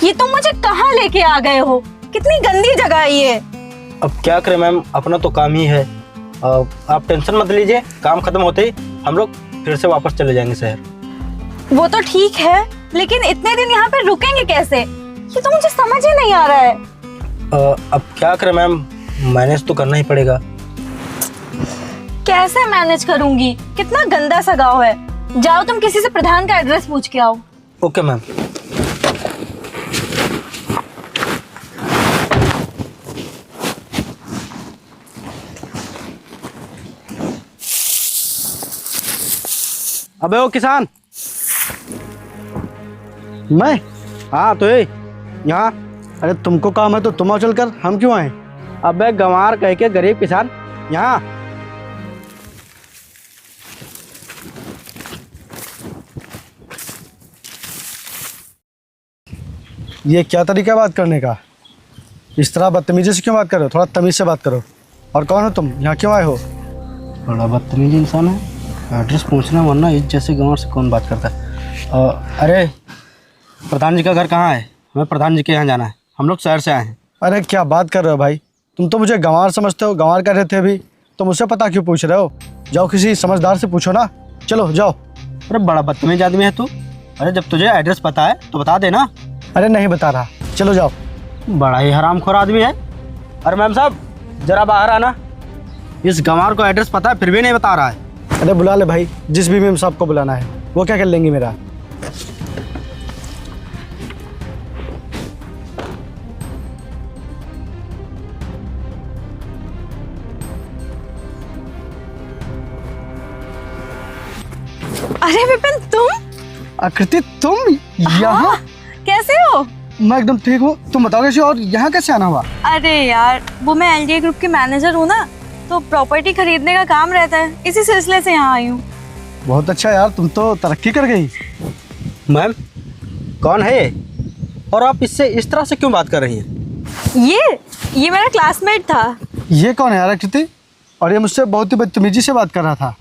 ये तुम मुझे कहाँ लेके आ गए हो? कितनी गंदी जगह है ये। अब क्या करें मैम, अपना तो काम ही है। आप टेंशन मत लीजिए, काम खत्म होते ही हम लोग फिर से वापस चले जाएंगे शहर। वो तो ठीक है, लेकिन इतने दिन यहाँ पे रुकेंगे कैसे? ये तो मुझे समझ ही नहीं आ रहा है। अब क्या करें मैम, मैनेज तो करना ही पड़ेगा। कैसे मैनेज करूंगी? कितना गंदा सा गाँव है। जाओ तुम किसी से प्रधान का एड्रेस पूछ के आओ। Okay ma'am. अबे ओ किसान। मैं? हाँ तो यहाँ। अरे तुमको काम है तो तुम आओ चल कर, हम क्यों आए? अबे गंवार कह के गरीब किसान यहाँ। ये क्या तरीका है बात करने का? इस तरह बदतमीजी से क्यों बात कर रहे हो? थोड़ा तमीज से बात करो। और कौन हो तुम? यहाँ क्यों आए हो? बड़ा बदतमीज इंसान है। एड्रेस पूछना, वरना इस जैसे गंवार से कौन बात करता है। अरे प्रधान जी का घर कहाँ है? हमें प्रधान जी के यहाँ जाना है, हम लोग शहर से आए हैं। अरे क्या बात कर रहे हो भाई? तुम तो मुझे गंवार समझते हो, गंवार कर रहे थे अभी, तो मुझसे पता क्यों पूछ रहे हो? जाओ किसी समझदार से पूछो ना। चलो जाओ। अरे बड़ा बदतमीज आदमी है तू। अरे जब तुझे एड्रेस पता है तो बता देना। अरे नहीं बता रहा, चलो जाओ। बड़ा ही हरामखोर आदमी है। अरे मैम साहब जरा बाहर आना। इस गंवार को एड्रेस पता है फिर भी नहीं बता रहा है। अरे बुला ले भाई, जिस भी मेम साहब को बुलाना है। वो क्या कर लेंगे मेरा? अरे विपिन तुम? आकृति तुम यहाँ? हाँ, कैसे हो? मैं एकदम ठीक हूँ, तुम बताओ कैसे और यहाँ कैसे आना हुआ? अरे यार, वो मैं एलजीए ग्रुप की मैनेजर हूँ ना, तो प्रॉपर्टी खरीदने का काम रहता है, इसी सिलसिले से यहाँ आई हूँ। बहुत अच्छा यार, तुम तो तरक्की कर गई। मैम कौन है ये, और आप इससे इस तरह से क्यों बात कर रही हैं? ये मेरा क्लासमेट था। ये कौन है यार आकृति? और ये मुझसे बहुत ही बदतमीजी से बात कर रहा था।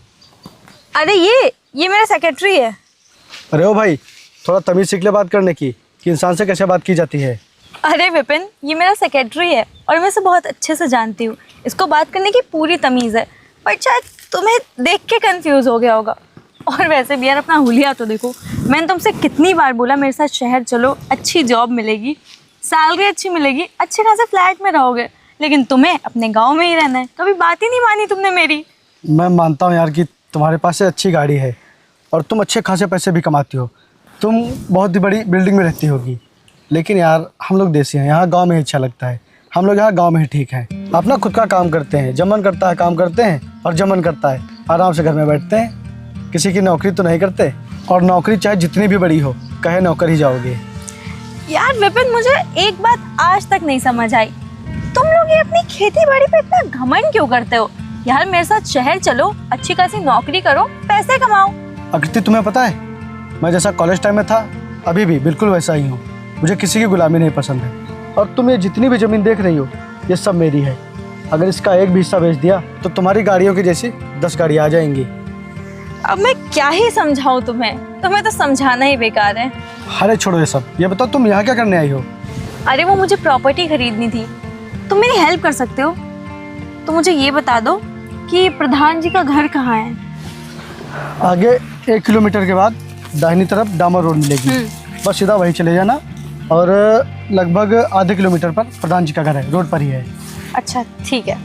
अरे ये मेरा सेक्रेटरी है। अरे ओ भाई, थोड़ा तमीज सीख ले बात करने की, कि इंसान से कैसे बात की जाती है। अरे विपिन, ये मेरा सेक्रेटरी है और मैं इसे बहुत अच्छे से जानती हूँ। इसको बात करने की पूरी तमीज़ है, पर शायद तुम्हें देख के कंफ्यूज हो गया होगा। और वैसे भी यार अपना हुलिया तो देखो। मैंने तुमसे कितनी बार बोला मेरे साथ शहर चलो, अच्छी जॉब मिलेगी, सैलरी अच्छी मिलेगी, अच्छे खासे फ्लैट में रहोगे, लेकिन तुम्हें अपने गाँव में ही रहना है। कभी बात ही नहीं मानी तुमने मेरी। मैं मानता हूँ यार कि तुम्हारे पास से अच्छी गाड़ी है और तुम अच्छे खासे पैसे भी कमाती हो, तुम बहुत ही बड़ी बिल्डिंग में रहती होगी, लेकिन यार हम लोग देसी हैं, यहाँ गांव में ही अच्छा लगता है। हम लोग यहाँ गांव में ही ठीक हैं, अपना खुद का काम करते हैं, जब मन करता है काम करते हैं और जब मन करता है आराम से घर में बैठते हैं। किसी की नौकरी तो नहीं करते, और नौकरी चाहे जितनी भी बड़ी हो, कहे नौकर ही जाओगे। यार विपिन, मुझे एक बात आज तक नहीं समझ आई, तुम लोग ये अपनी खेती बाड़ी पे इतना घमंड क्यों करते हो? यार मेरे साथ शहर चलो, अच्छी खासी नौकरी करो, पैसे कमाओ। आकृति तुम्हें पता है, मैं जैसा कॉलेज टाइम में था अभी भी बिल्कुल वैसा ही हूँ। मुझे किसी की गुलामी नहीं पसंद है, और तुम ये जितनी भी ज़मीन देख रही हो ये सब मेरी है। अगर इसका एक भी हिस्सा बेच दिया तो तुम्हारी गाड़ियों की जैसी 10 गाड़ियाँ आ जाएंगी। अब मैं क्या ही समझाऊं तुम्हें तो समझाना ही बेकार है। अरे छोड़ो ये सब, ये बताओ तुम यहाँ क्या करने आई हो? अरे वो मुझे प्रॉपर्टी खरीदनी थी, तुम मेरी हेल्प कर सकते हो? तो मुझे ये बता दो कि प्रधान जी का घर कहाँ है? आगे 1 किलोमीटर के बाद दाहिनी तरफ डामर रोड मिलेगी, बस सीधा वहीं चले जाना, और लगभग आधे किलोमीटर पर प्रधान जी का घर है, रोड पर ही है। अच्छा ठीक है।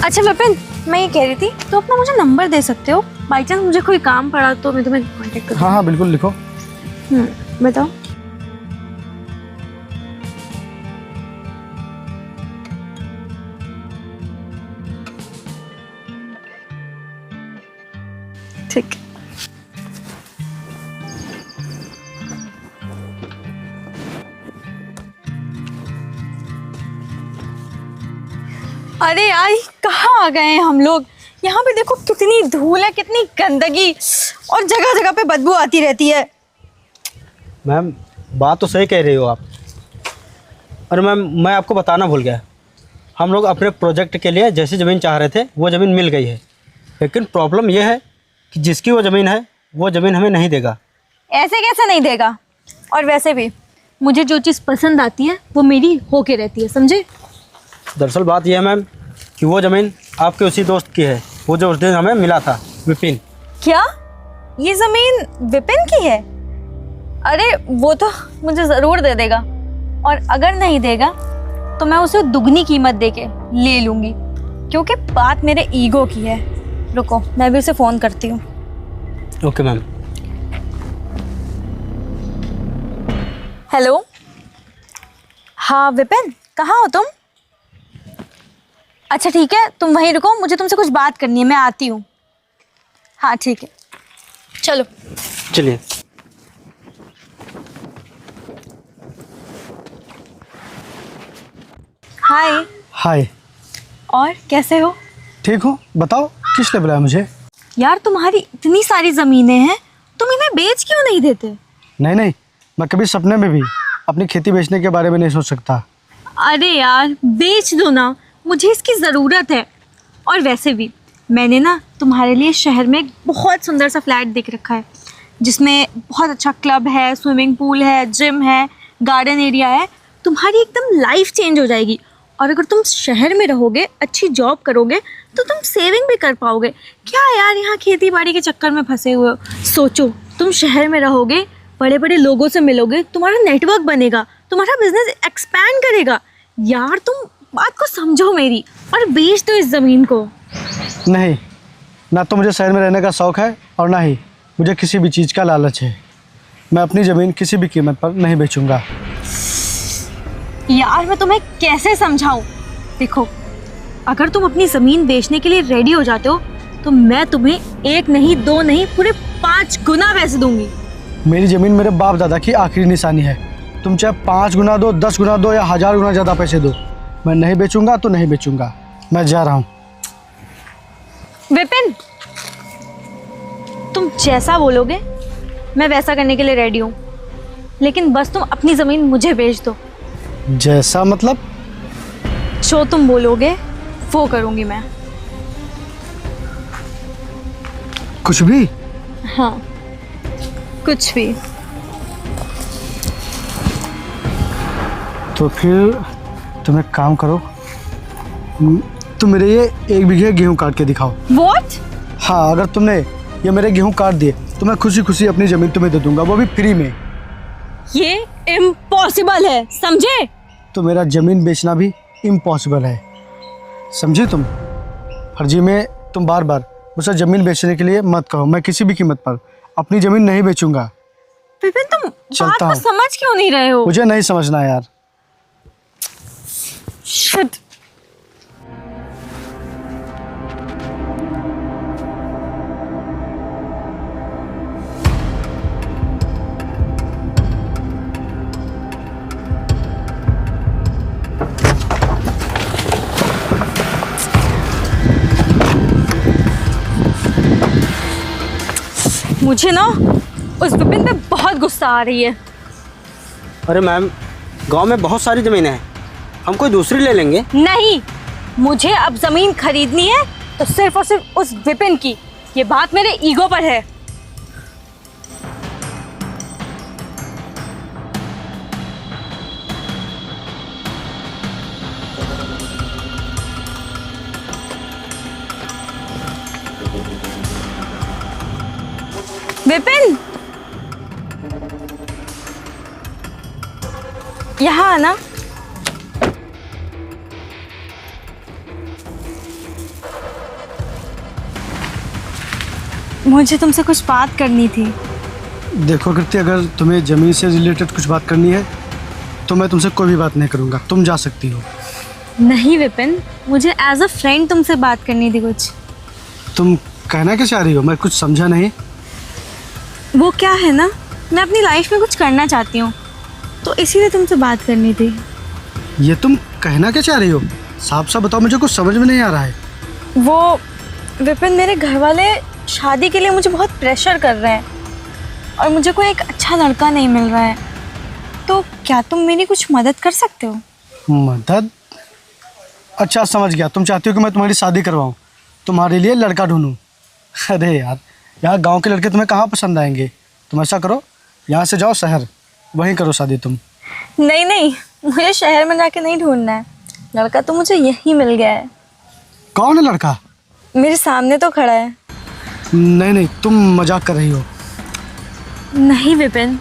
अच्छा विपिन, मैं ये कह रही थी, तो अपना मुझे नंबर दे सकते हो? बाई चांस मुझे कोई काम पड़ा तो मैं तुम्हें कॉन्टेक्ट करूँ। हाँ हाँ बिल्कुल, लिखो। बताओ। ठीक। अरे यार कहाँ आ गए हैं हम लोग? यहाँ पे देखो कितनी धूल है, कितनी गंदगी, और जगह जगह पे बदबू आती रहती है। मैम बात तो सही कह रही हो आप। अरे मैम मैं आपको बताना भूल गया, हम लोग अपने प्रोजेक्ट के लिए जैसी ज़मीन चाह रहे थे वो ज़मीन मिल गई है, लेकिन प्रॉब्लम ये है कि जिसकी वो ज़मीन है वो ज़मीन हमें नहीं देगा। ऐसे कैसे नहीं देगा? और वैसे भी मुझे जो चीज़ पसंद आती है वो मेरी होके रहती है, समझे? दरअसल बात यह है मैम कि वो ज़मीन आपके उसी दोस्त की है, वो जो उस दिन हमें मिला था, विपिन। क्या ये ज़मीन विपिन की है? अरे वो तो मुझे ज़रूर दे देगा, और अगर नहीं देगा तो मैं उसे दुगनी कीमत देके ले लूँगी, क्योंकि बात मेरे ईगो की है। रुको, मैं भी उसे फ़ोन करती हूँ। Okay ma'am. हेलो, हाँ विपिन, कहाँ हो तुम? अच्छा ठीक है, तुम वहीं रुको, मुझे तुमसे कुछ बात करनी है, मैं आती हूँ। हाँ ठीक है, चलो। चलिए। हाय। हाय। और कैसे हो? ठीक हूँ, बताओ किस लिए बुलाया मुझे? यार तुम्हारी इतनी सारी ज़मीनें हैं, तुम इन्हें बेच क्यों नहीं देते? नहीं, मैं कभी सपने में भी अपनी खेती बेचने के बारे में नहीं सोच सकता। अरे यार बेच दो ना, मुझे इसकी ज़रूरत है। और वैसे भी मैंने ना तुम्हारे लिए शहर में एक बहुत सुंदर सा फ्लैट देख रखा है, जिसमें बहुत अच्छा क्लब है, स्विमिंग पूल है, जिम है, गार्डन एरिया है। तुम्हारी एकदम लाइफ चेंज हो जाएगी। और अगर तुम शहर में रहोगे, अच्छी जॉब करोगे, तो तुम सेविंग भी कर पाओगे। क्या यार यहाँ खेती बाड़ी के चक्कर में फंसे हुए हो? सोचो, तुम शहर में रहोगे, बड़े बड़े लोगों से मिलोगे, तुम्हारा नेटवर्क बनेगा, तुम्हारा बिजनेस एक्सपैंड करेगा। यार तुम बात को समझो मेरी, और बेच दो इस ज़मीन को। नहीं, ना तो मुझे शहर में रहने का शौक़ है और ना ही मुझे किसी भी चीज़ का लालच है। मैं अपनी ज़मीन किसी भी कीमत पर नहीं बेचूंगा। यार मैं तुम्हें कैसे समझाऊं? देखो, अगर तुम अपनी ज़मीन बेचने के लिए रेडी हो जाते हो तो मैं तुम्हें 1 नहीं 2 नहीं पूरे 5 गुना पैसे दूंगी। मेरी ज़मीन मेरे बाप दादा की आखिरी निशानी है। तुम चाहे 5 गुना दो, 10 गुना दो या 1000 गुना ज़्यादा पैसे दो, मैं नहीं बेचूंगा तो नहीं बेचूंगा। मैं जा रहा हूँ। विपिन, तुम जैसा बोलोगे मैं वैसा करने के लिए रेडी हूँ, लेकिन बस तुम अपनी ज़मीन मुझे बेच दो। जैसा मतलब? जो तुम बोलोगे वो करूँगी मैं। कुछ भी? हाँ, कुछ भी। तो फिर तुम एक काम करो, तुम मेरे ये 1 बीघे गेहूँ काट के दिखाओ। What? हाँ, अगर तुमने ये मेरे गेहूँ काट दिए तो मैं खुशी खुशी अपनी ज़मीन तुम्हें दे दूंगा, वो भी फ्री में। ये इम्पॉसिबल है, समझे? तो मेरा ज़मीन बेचना भी इम्पॉसिबल है, समझे तुम? फर्जी में तुम बार बार मुझसे ज़मीन बेचने के लिए मत कहो। मैं किसी भी कीमत पर अपनी ज़मीन नहीं बेचूंगा। विपिन, तुम बात चलता को हूँ। समझ क्यों नहीं रहे हो? मुझे नहीं समझना यार। Shit. मुझे ना उस विपिन पे बहुत गुस्सा आ रही है। अरे मैम, गांव में बहुत सारी ज़मीनें हैं, हम कोई दूसरी ले लेंगे। नहीं, मुझे अब जमीन खरीदनी है तो सिर्फ और सिर्फ उस विपिन की। ये बात मेरे ईगो पर है। विपिन, यहाँ आना। मुझे तुमसे कुछ बात करनी थी। देखो कृति, अगर तुम्हें ज़मीन से रिलेटेड कुछ बात करनी है तो मैं तुमसे कोई भी बात नहीं करूँगा, तुम जा सकती हो। नहीं विपिन, मुझे एज अ फ्रेंड तुमसे बात करनी थी कुछ। तुम कहना क्या चाह रही हो? मैं कुछ समझा नहीं। वो क्या है ना, मैं अपनी लाइफ में कुछ करना चाहती हूँ, तो इसीलिए तुमसे बात करनी थी। ये तुम कहना क्या चाह रही हो? साफ साफ बताओ, मुझे कुछ समझ में नहीं आ रहा है। वो विपिन, मेरे घर वाले शादी के लिए मुझे बहुत प्रेशर कर रहे हैं और मुझे कोई एक अच्छा लड़का नहीं मिल रहा है। तो क्या तुम मेरी कुछ मदद कर सकते हो? मदद? अच्छा समझ गया, तुम चाहती हो कि मैं तुम्हारी शादी करवाऊँ, तुम्हारे लिए लड़का ढूंढूँ। अरे यार, यहाँ गांव के लड़के तुम्हें कहाँ पसंद आएंगे। तुम ऐसा करो, यहाँ से जाओ शहर, वहीं करो शादी तुम। नहीं नहीं, मुझे शहर में जाके नहीं ढूंढना है, लड़का तो मुझे यही मिल गया है। कौन है लड़का? मेरे सामने तो खड़ा है। नहीं नहीं, तुम मजाक कर रही हो। नहीं विपिन,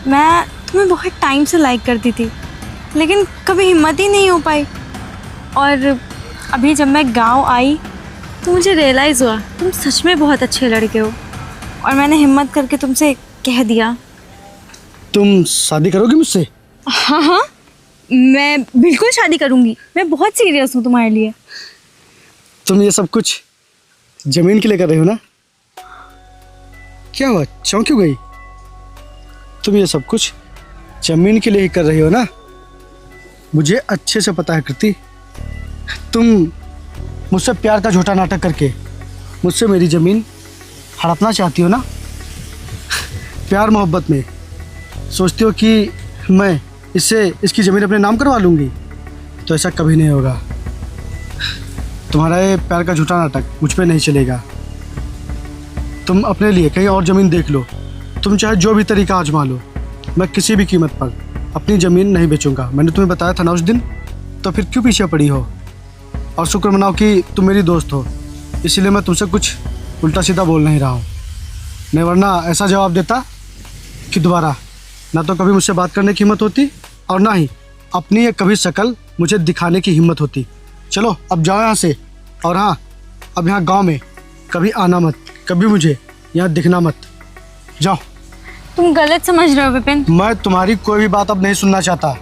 मैं तुम्हें बहुत टाइम से लाइक करती थी, लेकिन कभी हिम्मत ही नहीं हो पाई। और अभी जब मैं गांव आई तो मुझे रियलाइज़ हुआ तुम सच में बहुत अच्छे लड़के हो, और मैंने हिम्मत करके तुमसे कह दिया। तुम शादी करोगी मुझसे? हाँ हाँ, मैं बिल्कुल शादी करूँगी। मैं बहुत सीरियस हूँ तुम्हारे लिए। तुम ये सब कुछ जमीन के लिए कर रही हो ना? क्या हुआ, चौंक क्यों गई? तुम ये सब कुछ जमीन के लिए ही कर रही हो ना? मुझे अच्छे से पता है कृति, तुम मुझसे प्यार का झूठा नाटक करके मुझसे मेरी ज़मीन हड़पना चाहती हो ना? प्यार मोहब्बत में सोचती हो कि मैं इसकी ज़मीन अपने नाम करवा लूँगी, तो ऐसा कभी नहीं होगा। तुम्हारा ये प्यार का झूठा नाटक मुझ पे नहीं चलेगा। तुम अपने लिए कहीं और ज़मीन देख लो, तुम चाहे जो भी तरीका आजमा लो, मैं किसी भी कीमत पर अपनी ज़मीन नहीं बेचूंगा। मैंने तुम्हें बताया था ना उस दिन, तो फिर क्यों पीछे पड़ी हो? और शुक्र मनाओ कि तुम मेरी दोस्त हो, इसीलिए मैं तुमसे कुछ उल्टा सीधा बोल नहीं रहा हूँ। नहीं वरना ऐसा जवाब देता कि दोबारा ना तो कभी मुझसे बात करने की हिम्मत होती, और ना ही अपनी ये कभी शक्ल मुझे दिखाने की हिम्मत होती। चलो अब जाओ यहाँ से, और हाँ, अब यहाँ गांव में कभी आना मत, कभी मुझे यहाँ दिखना मत। जाओ। तुम गलत समझ रहे हो विपिन। मैं तुम्हारी कोई भी बात अब नहीं सुनना चाहता।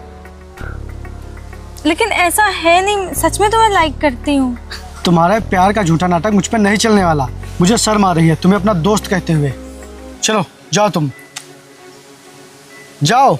लेकिन ऐसा है नहीं, सच में तुम्हें लाइक करती हूँ। तुम्हारा प्यार का झूठा नाटक मुझ पर नहीं चलने वाला। मुझे शर्म आ रही है तुम्हें अपना दोस्त कहते हुए। चलो जाओ, तुम जाओ।